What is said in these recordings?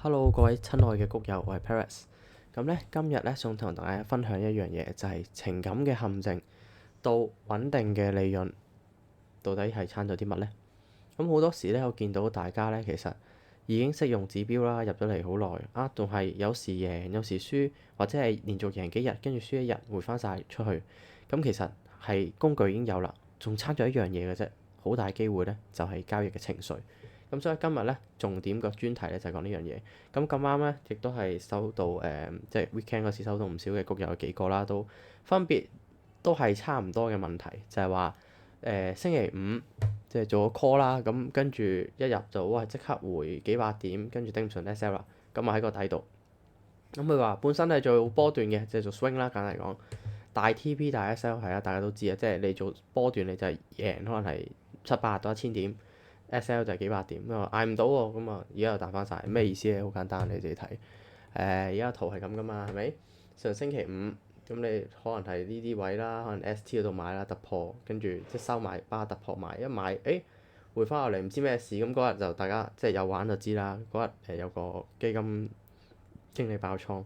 Hello，各位親愛嘅谷友，我係 Paris。咁咧，今日咧想同大家分享一樣嘢，就係情感嘅陷阱到穩定嘅利潤，到底係差咗啲乜咧？咁好多時咧，我見到大家咧，其實已經識用指標啦，入咗嚟好耐啊，仲係有時贏，有時輸，或者係連續贏幾日，跟住輸一日，回翻晒出去。咁其實係工具已經有啦，仲差咗一樣嘢嘅啫，好大機會咧就係交易嘅情緒。咁所以今日咧重點個專題咧就係講呢樣嘢。咁啱咧，亦都係收到即係 weekend 嗰時收到唔少嘅谷友有幾個啦，都分別都係差唔多嘅問題，就係話星期五即係做個 call 啦，咁跟住一入就哇即刻回幾百點，跟住頂唔順 SL 啦，咁啊喺個底度。咁佢話本身係做波段嘅，即係做 swing 啦，簡單嚟講，大 TP 大 SL 係啊，大家都知啊，即係你做波段你就係贏可能係700到1000點。SL 就係幾百點，咁啊嗌唔到喎，咁啊而家又彈翻晒，咩意思咧？好簡單，你自己睇。而家圖係咁噶嘛，係咪？上星期五，咁你可能係呢啲位啦，可能 ST 嗰度買啦，突破，跟住即係收買，巴突破買，一買，回翻落嚟唔知咩事，咁嗰日就大家即係有玩就知啦。嗰日有個基金經理爆倉，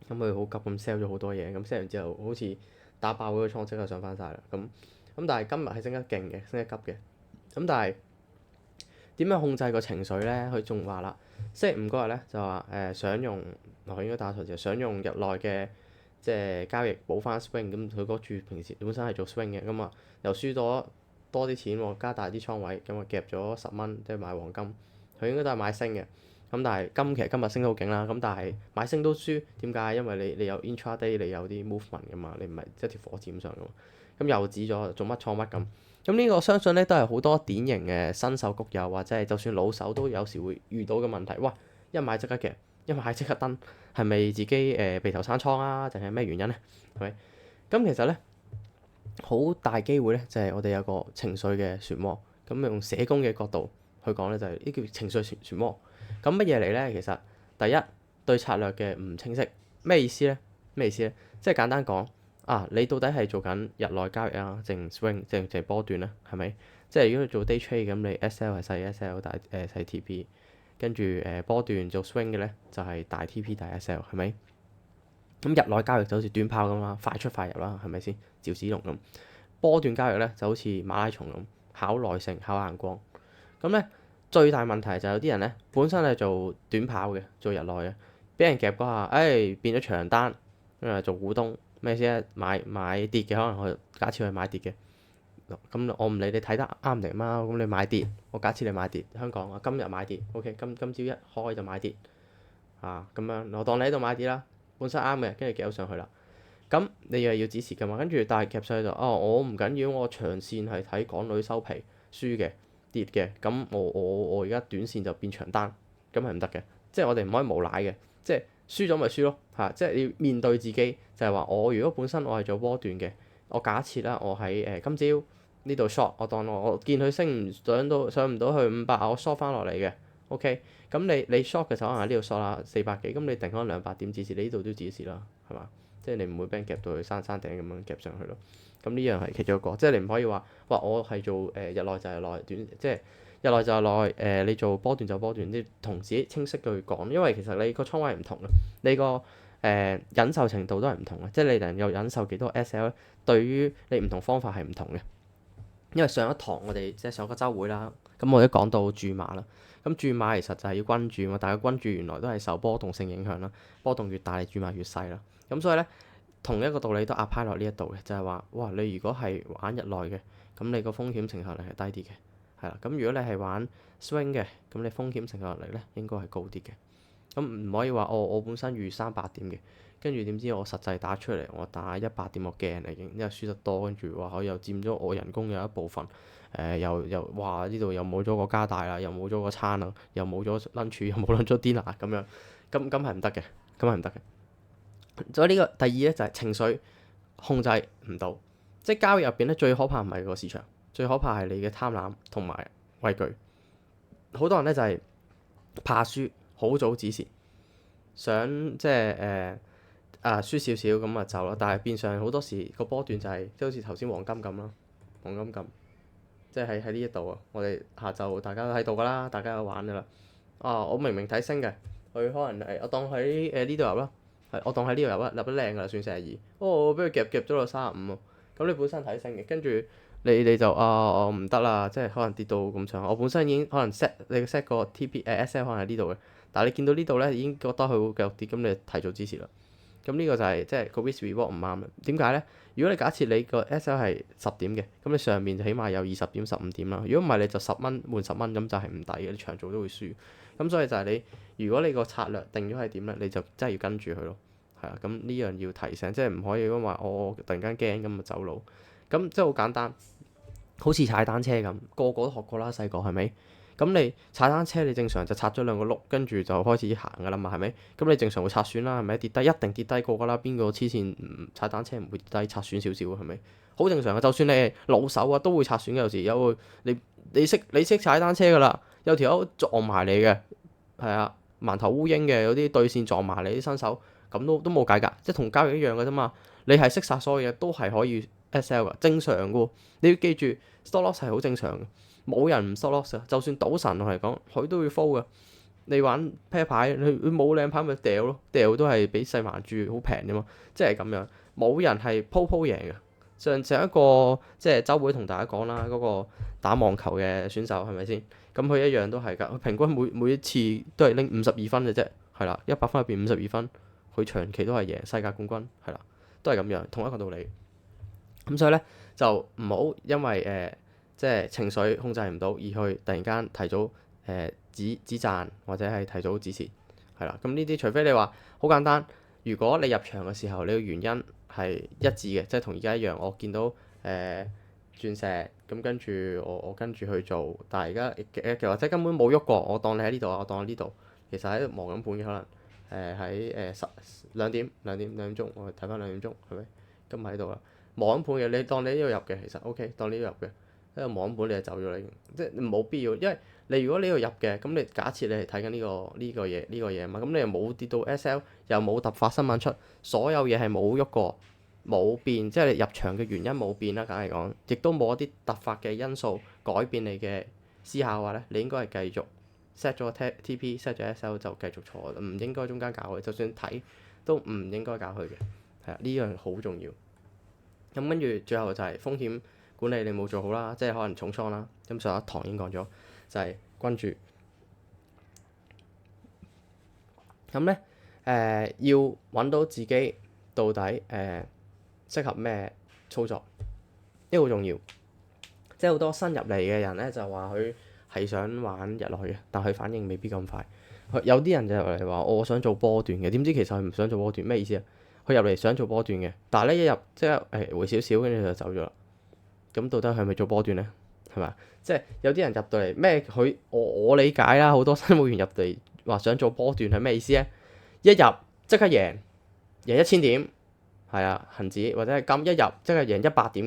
咁佢好急咁 sell 咗好多嘢，咁 sell 完之後好似打爆嗰個倉，即刻上翻晒啦。咁但係今日係升得勁嘅，升得急嘅，咁但係點樣控制個情緒咧？佢仲話啦，星期五嗰日咧就話想用，我應該打錯字，想用日內嘅即係交易補翻 swing，咁佢嗰注平時本身係做 swing 嘅，咁啊又輸咗多啲錢喎，加大啲倉位，咁啊夾咗10蚊，即係買黃金，佢應該都係買升嘅，咁但係其實今日升得好勁啦，咁但係買升都輸，點解？因為你有 intraday，你有啲 movement 噶嘛，你唔係一條火箭上噶嘛，咁又止咗，做乜錯乜咁。咁呢個相信咧都係好多典型嘅新手谷友，或者係就算老手都有時會遇到嘅問題。哇！一買即刻嘅，一買即刻登，係咪自己鼻頭生瘡啊？定係咩原因咧？係咪？咁其實咧好大機會咧，就係我哋有個情緒嘅漩渦。咁用社工嘅角度去講咧，就係呢叫情緒漩渦。咁乜嘢嚟咧？其實第一對策略嘅唔清晰，咩意思咧？咩意思咧？即係簡單講。你到底係做緊日內交易啊，定 swing，定係波段咧？係咪？即係如果你做 day trade 咁，你 SL 係細 SL 大細 TP，跟住波段做 swing 嘅咧就係大 TP 大 SL，係咪？咁日內交易就好似短跑咁啦，快出快入啦，係咪先？趙子龍咁。波段交易咧就好似馬拉松咁，考耐性、考眼光。咁咧最大問題就係有啲人咧本身係做短跑嘅，做日內嘅，俾人夾嗰下，變咗長單，做股東。咩先咧？買跌嘅，可能我假設佢買跌嘅，咁我唔理你睇得啱定啱，咁你買跌，我假設你買跌，香港今日買跌，OK，今朝一開就買跌，咁樣我當你喺度買跌啦，本身啱嘅，跟住夾咗上去啦，咁你又要止蝕噶嘛，跟住但係夾上去就我唔緊要，我長線係睇港女收皮輸嘅跌嘅，咁我而家短線就變長單，咁係唔得嘅，即係我哋唔可以無賴嘅，即係。輸咗咪輸咯，即係要面對自己，就係話我如果本身我係做波段嘅，我假設啦，我喺今朝呢度 short，我當我見佢升唔上唔到去500，我 short 翻落嚟嘅，OK，咁你 short 嘅時候可能喺呢度 short 啦400幾，咁你定開200點止蝕，你呢度都止蝕啦，係嘛？即係你唔會俾人夾到去山頂咁樣夾上去咯。咁呢樣係其中一個，即係你唔可以話我係做日內就係內短，即係。日內就係內，你做波段就波段，你同自己清晰去講，因為其實你個倉位唔同啊，你個忍受程度都係唔同嘅，即係你能夠忍受幾多 SL，對於你唔同方法係唔同嘅。因為上一堂我哋即係上個週會啦，咁我都講到注碼啦，咁注碼其實就係要均注嘛，但係均注原來都係受波動性影響啦，波動越大，你注碼越細啦，咁所以咧同一個道理都 apply 落呢一度嘅，就係話哇你如果係玩日內嘅，咁你個風險承受力係低啲嘅。係啦，咁如果你係玩 swing 嘅，咁你風險承受力咧應該係高啲嘅。咁唔可以話我本身預300點嘅，跟住點知我實際打出嚟，我打100點我驚啦已經，因為輸得多，跟住話又佔咗我人工有一部分，又話呢度又冇咗個加大啦，又冇咗個餐啦，又冇咗 lunch，又冇 lunch dinner 咁樣，咁係唔得嘅，咁係唔得嘅。所以呢個第二咧就係情緒控制唔到，即係交易入邊咧最可怕唔係個市場。最可怕係你嘅貪婪同埋畏懼，好多人咧就係怕輸，好早止蝕，想即係輸少少咁啊走啦。但係變相好多時個波段就係即係好似頭先黃金咁啦，黃金咁，即係喺呢一度啊。我哋下晝大家都喺度噶啦，大家有玩噶啦。我明明睇升嘅，佢可能我當喺呢度入啦，我當喺呢度入啦，入得靚㗎啦，算42。我俾佢夾咗到35喎，咁你本身睇升嘅，跟住你就唔得啦，即係可能跌到咁上下。我本身已經可能 set 個 SL 可能喺呢度嘅，但係你見到呢度咧已經覺得佢會繼續跌，咁你提早止蝕啦。咁呢個就係即係個 risk reward 唔啱啦。點解咧？如果你假設你個 SL 係10點嘅，咁你上面就起碼有20點、15點啦。如果唔係你就10蚊換10蚊，咁就係唔抵嘅，你長做都會輸。咁所以就係你，如果你個策略定咗係點咧，你就真係要跟住佢咯。係啊，咁呢樣要提醒，即係唔可以因為我突然間驚咁就走佬。咁即係好簡單，好似踩單車咁，個個都學過啦，細個係咪？咁你踩單車，你正常就拆咗兩個轆，跟住就開始行噶啦嘛，係咪？咁你正常會擦損啦，係咪？跌低一定跌低過噶啦，邊個黐線踩單車唔會跌低擦損少少係咪？好正常嘅，就算你係老手啊，都會擦損嘅。有時有你識踩單車噶啦，有條友撞埋你嘅，係啊，盲頭烏蠅嘅，有啲對線撞埋你啲新手，咁都冇計㗎，即係同交易一樣嘅啫嘛。你係識晒所有嘢，都係可以 SL 㗎，正常嘅喎。你要記住 stop loss 係好正常嘅。冇人唔 stop loss 啊！就算賭神我嚟講，佢都會 fold 嘅。你玩 pair 牌，你冇靚牌咪掉咯，掉都係俾細盲注好平啫嘛，即係咁樣。冇人係鋪贏嘅。上一個即係週會同大家講啦，嗰個打網球嘅選手係咪先？咁佢一樣都係㗎，佢平均每一次都係拎52分嘅啫，係啦，100分入邊52分，佢長期都係贏世界冠軍，係啦，都係咁樣，同一個道理。咁所以咧就唔好因為即係情緒控制唔到，而去突然間提早止賺或者係提早止蝕，係啦。咁呢啲除非你話好簡單，如果你入場嘅時候你個原因係一致嘅，即係同而家一樣，我見到鑽石咁跟住我跟住去做，但係而家或者根本冇喐過，我當你喺呢度啊，我當喺呢度，其實喺度望緊盤嘅可能喺2點鐘，我睇翻2點鐘係咪？今日喺度啦。望緊盤嘅，你當你呢度入嘅，其實 OK，當你呢度入嘅，喺度望緊盤你就走咗啦，已經，即係冇必要，因為你如果呢度入嘅，咁你假設你係睇緊呢個嘢嘛，咁你又冇跌到 SL，又冇突發新聞出，所有嘢係冇喐過，冇變，即係你入場嘅原因冇變啦，梗係講，亦都冇一啲突發嘅因素改變你嘅思考嘅話咧，你應該係繼續 set 咗個 TP，set 咗 SL 就繼續坐，唔應該中間搞佢，就算睇都唔應該搞佢嘅，係啊，呢樣好重要。咁跟住最後就係風險管理你冇做好啦，即係可能重倉啦。咁上一堂已經講咗，就係關注。咁咧要揾到自己到底適合咩操作，呢個好重要。即係好多新入嚟嘅人咧，就話佢係想玩日內嘅，但佢反應未必咁快。有啲人就入嚟話我想做波段嘅，點知其實佢唔想做波段，咩意思啊？佢入嚟想做波段嘅，但係咧一入即刻回少少，跟住就走咗啦。咁到底佢係咪做波段咧？係咪？即係有啲人入到嚟咩？我理解啦，好多新會員入嚟話想做波段係咩意思咧？一入即刻贏1000點，係啊，恆指或者係金一入即係贏100點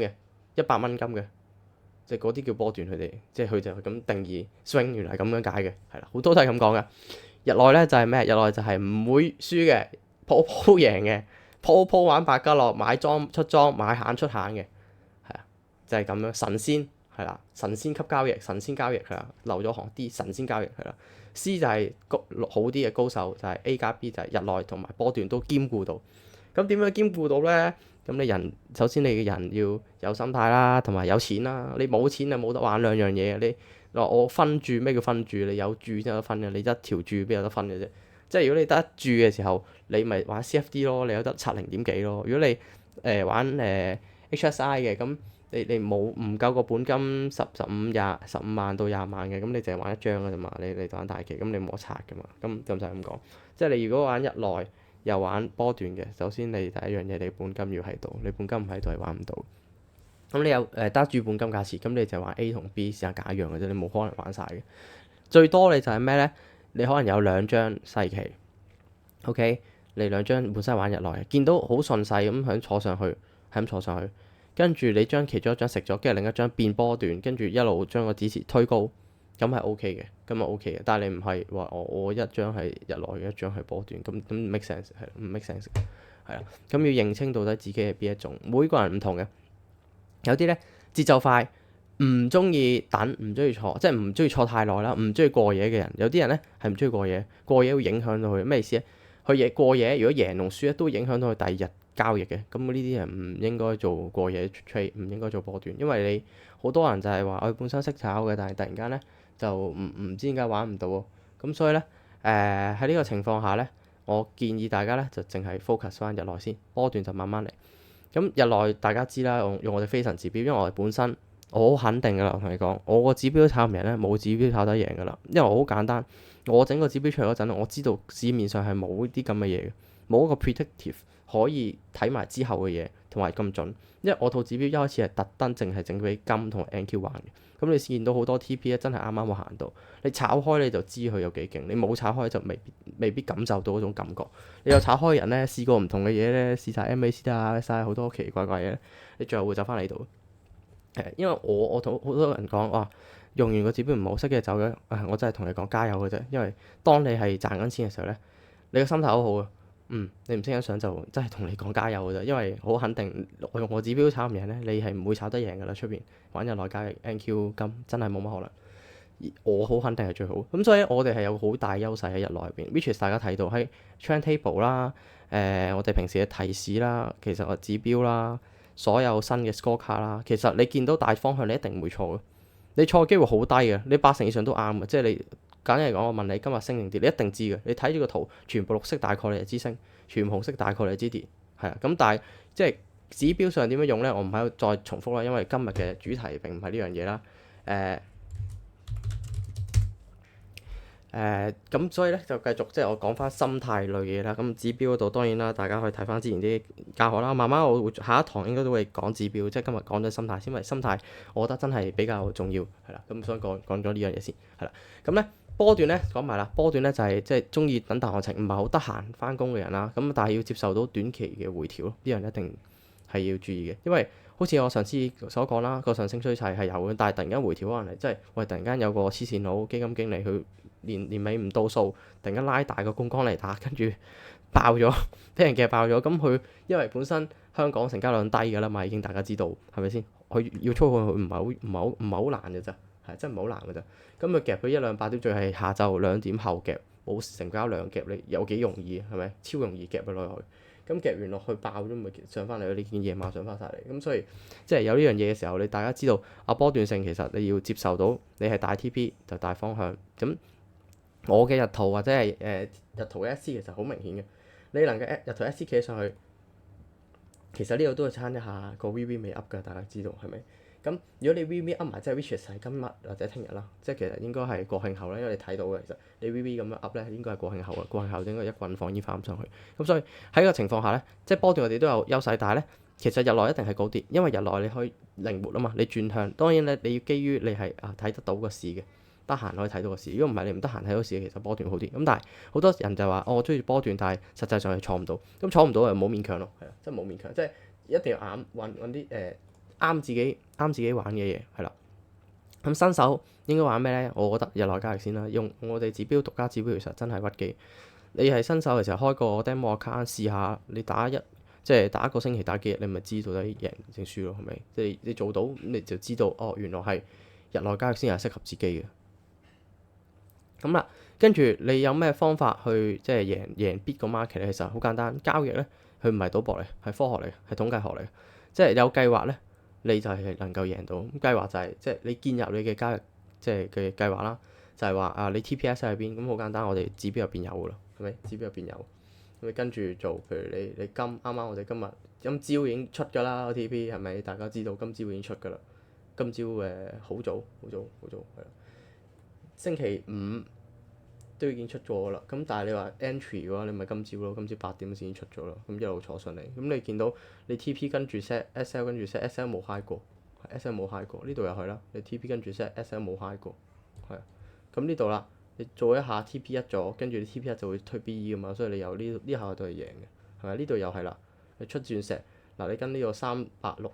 嘅100蚊金嘅，即係嗰啲叫波段佢哋，即係佢就係咁定義 swing 原來係咁樣解嘅，係啦，好多都係咁講嘅。日內咧就係咩？日內就係唔會輸嘅，鋪贏嘅。鋪玩百家樂，買莊出莊，買閒出閒嘅，係啊，就係咁樣神仙係啦，神仙級交易，神仙交易係啦，漏咗行啲神仙交易係啦。C 就係好啲嘅高手，就係 A 加 B 就係日內同埋波段都兼顧到。咁點樣兼顧到咧？咁你首先你嘅人要有心態啦，同埋有錢啦。你冇錢就冇得玩兩樣嘢。你話我分注，咩叫分注？你有注先有得分嘅，你一條注邊有得分嘅啫？即係如果你得一注嘅時候，你咪玩 CFD 咯，你有得拆0點幾咯。如果你玩HSI 嘅，咁你冇唔夠個本金15萬到20萬嘅，咁你淨係玩一張㗎啫嘛。你玩大旗，咁你冇得拆㗎嘛。咁就係咁講。即係你如果玩日內又玩波段嘅，首先你第一樣嘢你本金要喺度，你本金唔喺度係玩唔到。咁你有得住本金價錢，咁你就玩 A 同 B 試下假樣嘅啫，你冇可能玩晒嘅。最多你就係咩咧？你可能有2張細旗 ，OK？ 你2張本身係玩日內，見到好順勢咁響坐上去，係咁坐上去，跟住你將其中一張食咗，跟住另一張變波段，跟住一路將個指示推高，咁係 OK 嘅，咁係 OK 嘅。但係你唔係話我一張係日內，一張係波段，咁唔 make sense 係唔 make sense 係啦。咁要認清到底自己係邊一種，每個人唔同嘅。有啲咧節奏快，唔中意等，唔中意坐，即係唔中意坐太耐啦，唔中意過夜嘅人。有啲人咧係唔中意過夜，過夜會影響到佢咩意思咧？佢過夜如果贏同輸咧，都會影響到佢第二日交易嘅。咁呢啲人唔應該做過夜 trade，唔應該做波段，因為你好多人就係話我本身識炒嘅，但係突然間咧就唔知點解玩唔到喎。咁所以咧喺呢個情況下咧，我建議大家咧就淨係 focus 翻日內先，波段就慢慢嚟。咁日內大家知啦，用我哋非神指標，因為我哋本身我好肯定㗎啦，我同你講，我個指標都炒唔贏咧，冇指標炒得贏㗎啦。因為我好簡單，我整個指標出嚟嗰陣，我知道市面上係冇啲咁嘅嘢嘅，冇一個 predictive 可以睇埋之後嘅嘢同埋咁準。因為我套指標一開始係特登淨係整俾金同 NQ 玩嘅。咁你見到好多 TP 咧，真係啱啱冇行到。你炒開你就知佢有幾勁，你冇炒開就未必感受到嗰種感覺。你有炒開嘅人咧，試過唔同嘅嘢咧，試晒 MACD 啊，晒好多奇奇怪怪嘢，你最後會走翻嚟度。因為我同好多人講話，用完個指標唔好識嘅走嘅，我真係同你講加油嘅啫。因為當你係賺緊錢嘅時候咧，你個心態好好啊。你唔識欣賞就真係同你講加油嘅啫。因為好肯定，我用我指標炒唔贏咧，你係唔會炒得贏㗎啦。出邊玩日內交易 NQ 金真係冇乜可能。我好肯定係最好。咁所以我哋係有好大優勢喺日內入邊。which is 大家睇到喺 trend table 啦，我哋平時嘅提示啦，其實個指標啦。所有新嘅 score 卡啦，其實你見到大方向，你一定唔會錯嘅。你錯嘅機會好低嘅，你80%以上都啱嘅。即係你簡單嚟講，我問你今日升定跌，你一定知嘅。你睇住個圖，全部綠色大概你就知升，全部紅色大概你就知跌，係啊。咁但係即係指標上點樣用咧？我唔喺度再重複啦，因為今日嘅主題並唔係呢樣嘢啦。咁所以咧就繼續即係我講翻心態類嘅嘢啦。咁指標嗰度當然啦，大家可以睇翻之前啲教學啦。慢慢我會下一堂應該都會講指標，即係今日講咗心態先，因為心態我覺得真係比較重要，係啦。咁所以講咗呢樣嘢先，係啦。咁咧波段咧講埋啦，波段咧就係即係中意等大行情，唔係好得閒翻工嘅人啦。咁但係要接受到短期嘅回調咯，呢樣一定係要注意嘅，因為好似我上次所講啦，個上升趨勢係有嘅，但係突然間回調可能係即係喂，突然間有個黐線佬基金經理佢年尾唔到數，突然間拉大個槓桿嚟打，跟住爆咗，俾人夾爆咗。咁佢因為本身香港成交量低㗎啦嘛，已經大家知道係咪先？佢要操控佢唔係好難嘅咋，係真係唔係好難嘅咋。咁佢夾佢1-200點，最係下晝2點後夾，冇成交量夾你有幾容易係咪？超容易夾佢落去。咁夾完落去爆咗咪上翻嚟咯？你見夜晚上翻晒嚟，咁所以即係有呢樣嘢嘅時候，你大家知道波段性其實你要接受到，你係大 TP 就大方向。咁我嘅日圖或者係日圖嘅 SC 其實好明顯嘅，你能夠日圖 SC 企上去，其實呢度都係撐一下個 VV 未 up 㗎，大家知道係咪？咁如果你 VV up 埋，即係 which is 係今日或者聽日啦，即係其實應該係國慶後啦，因為你睇到嘅其實你 VV 咁樣 up 咧，應該係國慶後啊，國慶後應該一棍放煙花咁上去。咁所以喺個情況下咧，即係波段我哋都有優勢，但係咧其實日內一定係高啲，因為日內你可以靈活啊嘛，你轉向當然咧你要基於你係睇得到個市嘅，得閒可以睇到個市。如果唔係你唔得閒睇到市，其實波段好啲。咁但係好多人就話我中意波段，但係實際上係坐唔到。咁坐唔到就冇勉強咯，係啊，真係冇勉強，即係一定要揾啲啱自己玩嘅嘢係啦。咁新手應該玩咩咧？我覺得日內交易先啦，用我哋指標獨家指標，其實真係屈機。你係新手嘅時候開個 demo account 試下，你即係打一個星期打幾日，你咪知到底贏定輸咯，係咪？即係你做到你就知道原來係日內交易先係適合自己嘅。咁啦，跟住你有咩方法去即係贏 beat 個 market 咧？其實好簡單，交易咧佢唔係賭博嚟，係科學嚟，係統計學嚟，即係有計劃咧。你就係能夠贏到。咁計劃就係即係你建入你嘅交易即係嘅計劃啦，就係話你 TPS 喺邊，咁好簡單，我哋指標入邊有㗎啦，係咪？指標入邊有，咁你跟住做，譬如你啱啱我哋今朝已經出㗎啦，OTP 係咪？大家知道今朝已經出㗎啦，今朝好早係啦，星期五都已經出咗㗎啦。咁但係你話 entry 嘅話，你咪今朝咯，今朝8點先出咗啦。咁一路坐上嚟，咁你見到你 TP 跟住 set，SL 跟住 set，SL 冇 high 過，SL 冇 high 過，呢度又係啦。你 TP 跟住 set，SL 冇 high 過，係啊。咁呢度啦，你做一下 TP 一咗，跟住你 TP 一就會推 BE 㗎嘛，所以你有呢下都係贏嘅，係咪？呢度又係啦，你出鑽石嗱，你跟呢個3861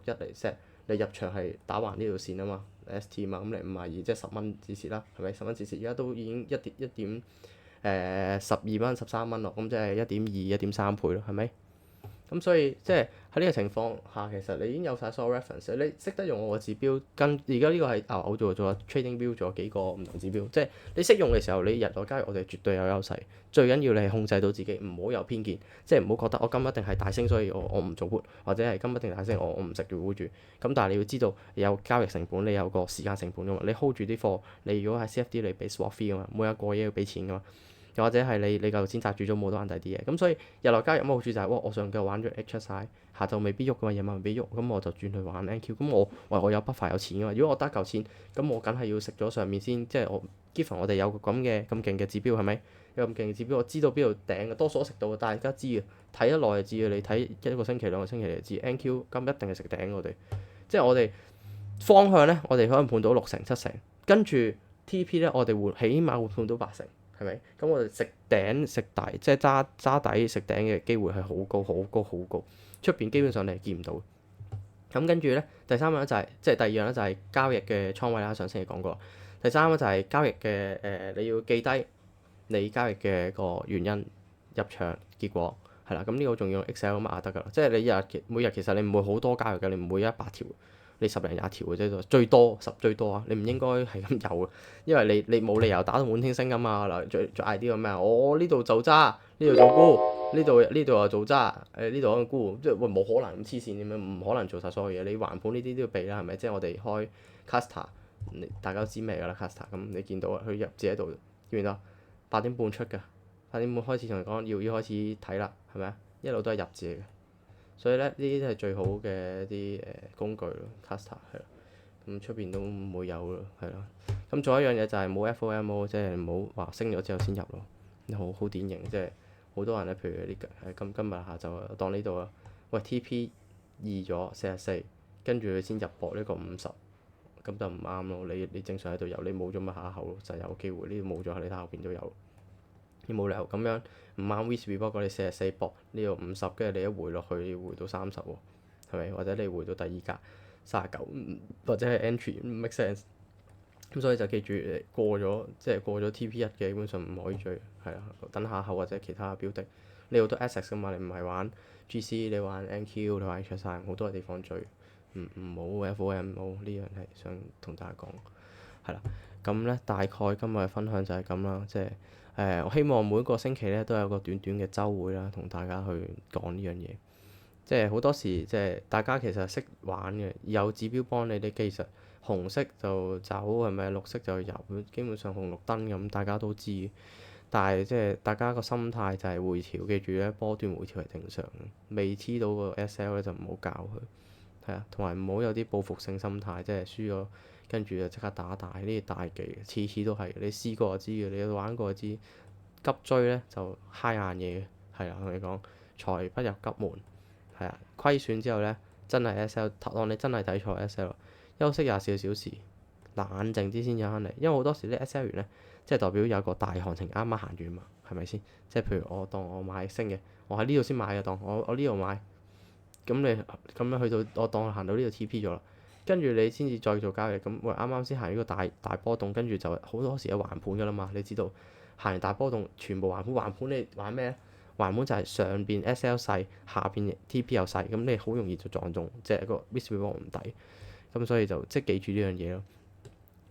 嚟 set，你入場係打橫呢條線啊嘛。ST 嘛，咁你52即係10蚊止蝕啦，係咪10蚊止蝕？而家都已經1點12蚊13蚊咯，咁即係1.2、1.3倍咯，係咪？咁所以即係喺呢個情況下，其實你已經有晒所有 reference，你識得用我個指標跟而家呢個係我做咗 trading view 咗幾個唔同指標，即係你識用嘅時候，你日內交易我哋絕對有優勢。最緊要你係控制到自己，唔好有偏見，即係唔好覺得我今一定係大升，所以我唔做 put，或者係今一定大升，我唔食住 hold 住。咁但係你要知道有交易成本，你有個時間成本噶嘛，你 hold 住啲貨，你如果係 CFD 你俾 swap fee 噶嘛，每一個嘢要俾錢噶嘛。又或者係你嚿錢擲住咗冇得玩第啲嘢，咁所以日內交易有乜好處就係、我上晝玩咗 HSI，下晝未必喐噶嘛，夜晚未必喐，咁我就轉去玩 NQ，咁我有 buffer 有錢噶嘛，如果我得嚿錢，咁我梗係要食咗上面先，即係我 given 我哋有個咁勁嘅指標係咪？有咁勁嘅指標，我知道邊度頂嘅，多數都食到嘅，大家知嘅，睇得耐就知嘅，你睇一個星期兩個星期你就知 NQ 咁一定係食頂我哋，即係我哋方向咧，我哋可能判到6成7成，跟住 TP 咧，我哋起碼會判到8成。係咪？咁我哋食頂食底，即係揸底食頂嘅機會係好高好高好高，出邊基本上你係見唔到。咁跟住咧，第三樣咧就係、即係第二樣咧就係交易嘅倉位啦。上星期講過。第三咧就係交易嘅你要記低你交易嘅個原因、入場結果係啦。咁呢個仲要 Excel 咁壓得㗎啦。即係你每日其實你唔會好多交易嘅，你唔會100條。你10零20條嘅啫，最多10最多啊！你唔應該係咁有嘅，因為你冇理由打到滿天星㗎嘛。嗱，再嗌啲咁咩啊？我呢度就揸，呢度做沽，呢度又做揸，呢度可能沽，即係冇可能咁黐線點樣？唔可能做晒所有嘢。你橫盤呢啲都要避啦，係咪？即係我哋開 Cluster，大家都知咩㗎啦 Cluster。咁你見到啊，佢入字喺度，見唔見到？8點半出㗎，8點半開始同你講要開始睇啦，係咪啊？一路都係入字嚟嘅。所以咧，呢啲都係最好嘅一啲工具咯 Cluster 係咯，咁出邊都唔會有咯，係咯。咁仲有一樣嘢就係冇 FOMO，即係唔好話升咗之後先入咯。好典型，即係好多人咧，譬如今日下晝當呢度啊，喂 TP 2咗44，跟住佢先入博呢個50，咁就唔啱咯。你正常喺度有，你冇咗咪下後就有機會，呢度冇咗你睇後邊都有。你冇理由咁樣唔啱 risk reward 過你44博呢度50，跟住你一回落去回到30喎，係咪？或者你回到第二格39，或者係 entry 唔 make sense。咁所以就記住過咗TP1嘅基本上唔可以追，係啊，等下後或者其他標的。你好多 assets 㗎嘛，你唔係玩 GC，你玩 NQ，你玩 HSI，好多地方追，唔好 FOMO，呢樣係想同大家講，係啦。咁咧大概今日嘅分享就係咁啦，即係我希望每一個星期咧都有個短短嘅週會啦，同大家去講呢樣嘢。即係好多時即係大家其實識玩嘅，有指標幫你，你其實紅色就走係咪？綠色就入，基本上紅綠燈咁大家都知。但係即係大家個心態就係回調，記住咧波段回調係正常嘅，未黐到個 SL 咧就唔好搞佢，係啊，同埋唔好有啲報復性心態，即係輸咗跟住就即刻打大呢啲大忌，次次都係你試過就知嘅，你有玩過就知，急追咧就揩硬嘢嘅，係啊，同你講財不入急門，係啊，虧損之後咧真係 SL，當你真係睇錯 SL，休息24小時，冷靜啲先有翻嚟，因為好多時啲 SL 完咧。即係代表有個大行情啱啱行完嘛，係咪先？即係譬如我當我買升嘅，我喺呢度先買嘅，當我呢度買，咁你咁樣去到我當行到呢度 TP 咗啦，跟住你先至再做交易，咁喂啱啱先行呢個大波動，跟住就好多時有橫盤㗎啦嘛，你知道行完大波動全部橫盤，橫盤你玩咩咧？橫盤就係上邊 SL 細，下邊 TP 又細，咁你好容易就撞中，即係個 risk reward 唔抵，咁所以就即係記住呢樣嘢咯。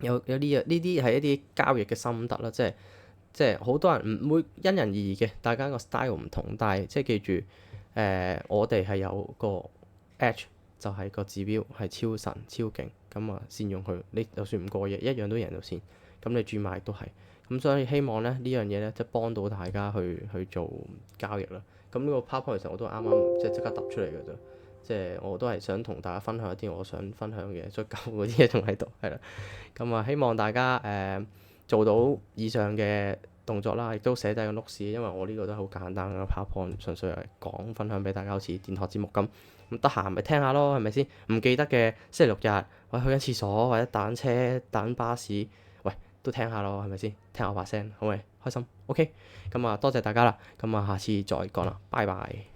有啲嘢，呢啲係一啲交易嘅心得啦，即係好多人唔會因人而異嘅，大家個 style 唔同，但係即係記住，我哋係有個 edge，就係個指標係超神超勁，咁啊善用佢，你就算唔過夜一樣都贏到先，咁你轉賣都係，咁所以希望咧呢樣嘢咧即係幫到大家去做交易啦。咁呢個 PowerPoint 其實我都啱啱即刻揼出嚟嘅啫。即係我都係想同大家分享一啲我想分享嘅，所以舊嗰啲嘢仲喺度，係啦。咁啊，希望大家做到以上嘅動作啦，亦都寫低個 notes，因為我呢個都好簡單嘅 PowerPoint，純粹係講分享俾大家，好似電學節目咁。咁得閒咪聽下咯，係咪先？唔記得嘅星期六日，或者去緊廁所，或者等車、等巴士，喂，都聽下咯，係咪先？聽我把聲，好咪開心？OK。咁啊，多謝大家啦。咁啊，下次再講啦，拜拜。